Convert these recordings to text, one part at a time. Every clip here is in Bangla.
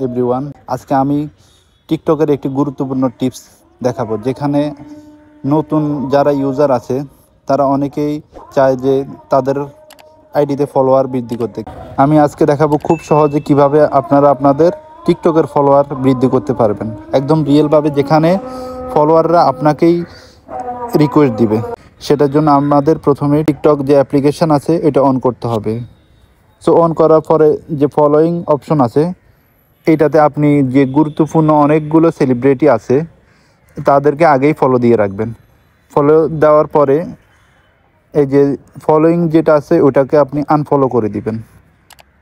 এভরিওয়ান, আজকে আমি টিকটকের একটি গুরুত্বপূর্ণ টিপস দেখাবো, যেখানে নতুন যারা ইউজার আছে তারা অনেকেই চায় যে তাদের আইডিতে ফলোয়ার বৃদ্ধি করতে। আমি আজকে দেখাবো খুব সহজে কিভাবে আপনারা আপনাদের টিকটকের ফলোয়ার বৃদ্ধি করতে পারবেন, একদম রিয়েলভাবে, যেখানে ফলোয়াররা আপনাকেই রিকোয়েস্ট দিবে। সেটার জন্য আমাদের প্রথমে টিকটক যে অ্যাপ্লিকেশান আছে এটা অন করতে হবে। সো অন করার পরে যে ফলোয়িং অপশন আছে, এইটাতে আপনি যে গুরুত্বপূর্ণ অনেকগুলো সেলিব্রিটি আছে তাদেরকে আগেই ফলো দিয়ে রাখবেন। ফলো দেওয়ার পরে এই যে ফলোয়িং যেটা আছে ওটাকে আপনি আনফলো করে দিবেন।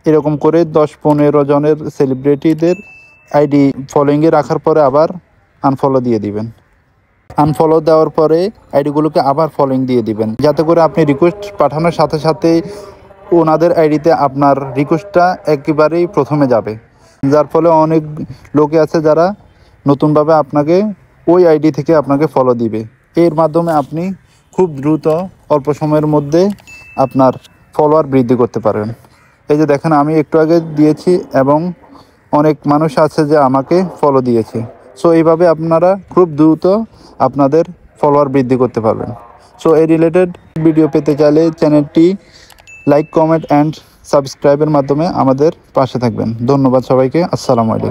এরকম করে 10-15 জনের সেলিব্রিটিদের আইডি ফলোয়িংয়ে রাখার পরে আবার আনফলো দিয়ে দিবেন। আনফলো দেওয়ার পরে আইডিগুলোকে আবার ফলোয়িং দিয়ে দিবেন, যাতে করে আপনি রিকোয়েস্ট পাঠানোর সাথে সাথে ওনাদের আইডিতে আপনার রিকোয়েস্টটা একেবারেই প্রথমে যাবে, যার ফলে অনেক লোকে আছে যারা নতুনভাবে আপনাকে ওই আইডি থেকে আপনাকে ফলো দিবে। এর মাধ্যমে আপনি খুব দ্রুত অল্প সময়ের মধ্যে আপনার ফলোয়ার বৃদ্ধি করতে পারবেন। এই যে দেখেন, আমি একটু আগে দিয়েছি এবং অনেক মানুষ আছে যে আমাকে ফলো দিয়েছে। সো এইভাবে আপনারা খুব দ্রুত আপনাদের ফলোয়ার বৃদ্ধি করতে পারবেন। সো এই রিলেটেড ভিডিও পেতে চাইলে চ্যানেলটি লাইক, কমেন্ট অ্যান্ড সাবস্ক্রাইবের মাধ্যমে আমাদের পাশে থাকবেন। ধন্যবাদ সবাইকে। আসসালামু আলাইকুম।